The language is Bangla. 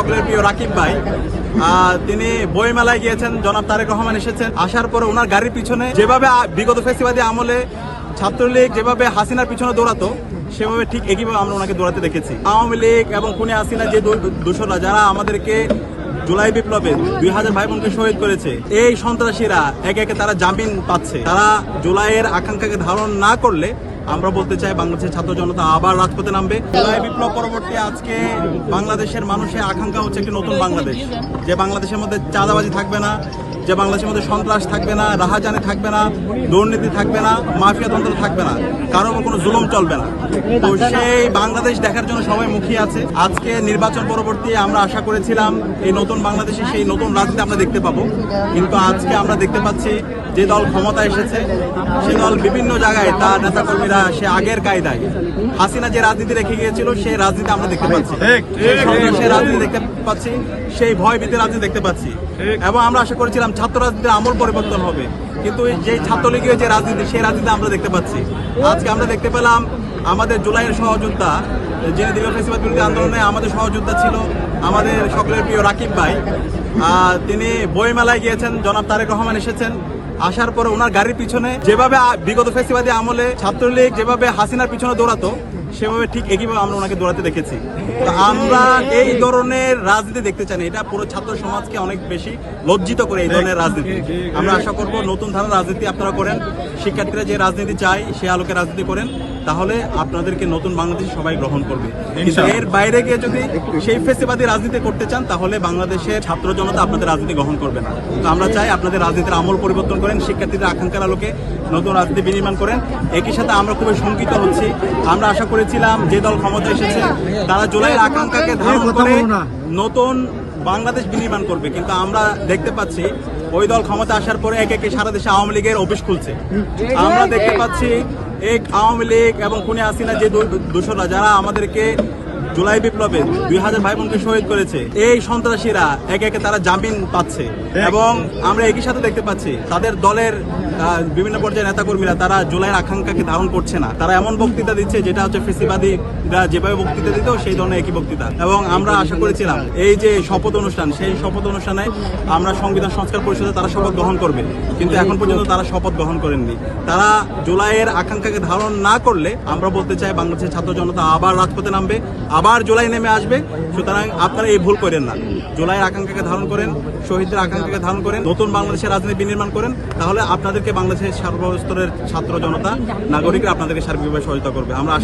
সকলের প্রিয় রাকিব ভাই, তিনি বইমেলায় গিয়েছেন। জনাব তারেক রহমান এসেছেন, আসার পরে ওনার গাড়ির পিছনে যেভাবে বিগত ফ্যাসিবাদী আমলে ছাত্রলীগ যেভাবে হাসিনার পিছনে দৌড়াতো, সেভাবে ঠিক একইভাবে আমরা ওনাকে দৌড়াতে দেখেছি। আওয়ামী লীগ এবং খুনি হাসিনা যে দোসররা যারা আমাদেরকে জুলাই বিপ্লবে 2000 ভাই বোনকে শহীদ করেছে, এই সন্ত্রাসীরা একে একে তারা জামিন পাচ্ছে। তারা জুলাইয়ের আকাঙ্ক্ষাকে ধারণ না করলে আমরা বলতে চাই বাংলাদেশের ছাত্র জনতা আবার রাজপথে নামবে। জুলাই বিপ্লব পরবর্তী আজকে বাংলাদেশের মানুষের আকাঙ্ক্ষা হচ্ছে একটি নতুন বাংলাদেশ, যে বাংলাদেশের মধ্যে চাঁদাবাজি থাকবে না, যে বাংলাদেশের মধ্যে সন্ত্রাস থাকবে না, রাহাজানি থাকবে না, দুর্নীতি থাকবে না, মাফিয়াতন্ত্র থাকবে না, কারো কোনো জুলুম চলবে না। তো সেই বাংলাদেশ দেখার জন্য সবাই মুখিয়ে আছে। আজকে নির্বাচন পরবর্তী আমরা আশা করেছিলাম এই নতুন বাংলাদেশে সেই নতুন রাজনীতি আমরা দেখতে পাবো, কিন্তু আজকে আমরা দেখতে পাচ্ছি যে দল ক্ষমতা এসেছে সে দল বিভিন্ন জায়গায় তার নেতাকর্মীরা সে আগের কায়দায় হাসিনা যে রাজনীতি রেখে গিয়েছিল সেই রাজনীতি আমরা দেখতে পাচ্ছি, সেই রাজনীতি দেখতে পাচ্ছি, সেই ভয় ভীতির রাজনীতি দেখতে পাচ্ছি। এবং আমরা আশা করেছিলাম ছাত্র রাজনীতির আমূল পরিবর্তন হবে, কিন্তু যে ছাত্রলীগের যে রাজনীতি সেই রাজনীতি আমরা দেখতে পাচ্ছি। আজকে আমরা দেখতে পেলাম আমাদের জুলাইয়ের সহযোদ্ধা, যিনি দীর্ঘ ফ্যাসিবাদ বিরোধী আন্দোলনে আমাদের সহযোদ্ধা ছিল, আমাদের সকলের প্রিয় রাকিব ভাই, তিনি বইমেলায় গিয়েছেন। জনাব তারেক রহমান এসেছেন, আসার পরে ওনার গাড়ির পিছনে যেভাবে বিগত ফ্যাসিবাদী আমলে ছাত্রলীগ যেভাবে হাসিনার পিছনে দৌড়াতো, সেভাবে ঠিক একইভাবে আমরা ওনাকে দৌড়াতে দেখেছি। তো আমরা এই ধরনের রাজনীতি দেখতে চাই না, এটা পুরো ছাত্র সমাজকে অনেক বেশি লজ্জিত করে এই ধরনের রাজনীতি। আমরা আশা করব নতুন ধারার রাজনীতি আপনারা করেন, শিক্ষার্থীরা যে রাজনীতি চায় সে আলোকে রাজনীতি করেন, তাহলে আপনাদেরকে নতুন বাংলাদেশ সবাই গ্রহণ করবে। কিন্তু এর বাইরে গিয়ে যদি সেই ফ্যাসিবাদী রাজনীতি করতে চান, তাহলে বাংলাদেশের ছাত্র জনতা আপনাদের রাজনীতি গ্রহণ করবে না। তো আমরা চাই আপনাদের রাজনীতির আমল পরিবর্তন করেন, শিক্ষার্থীদের আকাঙ্ক্ষার আলোকে নতুন রাজনীতি বিনির্মাণ করেন। একই সাথে আমরা খুবই শঙ্কিত হচ্ছি, আমরা আশা করেছিলাম যে দল ক্ষমতা এসেছে তারা জুলাইয়ের আকাঙ্ক্ষাকে ধারণ করে নতুন বাংলাদেশ বিনির্মাণ করবে, কিন্তু আমরা দেখতে পাচ্ছি ওই দল ক্ষমতা আসার পরে একে একে সারা দেশে আওয়ামী লীগের অফিস খুলছে। আমরা দেখতে পাচ্ছি এই আওয়ামী লীগ এবং খুনি হাসিনা যে দোসররা যারা আমাদেরকে জুলাই বিপ্লবে 2000 ভাই বোনকে শহীদ করেছে, এই সন্ত্রাসীরা একে একে তারা জামিন পাচ্ছে। এবং আমরা একই সাথে দেখতে পাচ্ছি তাদের দলের বিভিন্ন পর্যায়ের নেতাকর্মীরা তারা জুলাইয়ের আকাঙ্ক্ষাকে ধারণ করছে না, তারা এমন বক্তৃতা দিচ্ছে যেটা হচ্ছে ফ্যাসিবাদীরা যেভাবে বক্তৃতা দিত সেই ধরনের একই বক্তৃতা। এবং আমরা আশা করেছিলাম এই যে শপথ অনুষ্ঠান, সেই শপথ অনুষ্ঠানে আমরা সংবিধান সংস্কার পরিষদে তারা শপথ গ্রহণ করবে, কিন্তু এখন পর্যন্ত তারা শপথ গ্রহণ করেননি। তারা জুলাইয়ের আকাঙ্ক্ষাকে ধারণ না করলে আমরা বলতে চাই বাংলাদেশের ছাত্র জনতা আবার রাজপথে নামবে, আবার জুলাই নেমে আসবে। সুতরাং আপনারা এই ভুল করেন না, জুলাইয়ের আকাঙ্ক্ষাকে ধারণ করেন, শহীদদের আকাঙ্ক্ষাকে ধারণ করেন, নতুন বাংলাদেশের রাজনীতি বিনির্মাণ করেন, তাহলে আপনাদেরকে বাংলাদেশের সর্বস্তরের ছাত্র জনতা নাগরিকরা আপনাদেরকে সার্বিকভাবে সহায়তা করবে। আমরা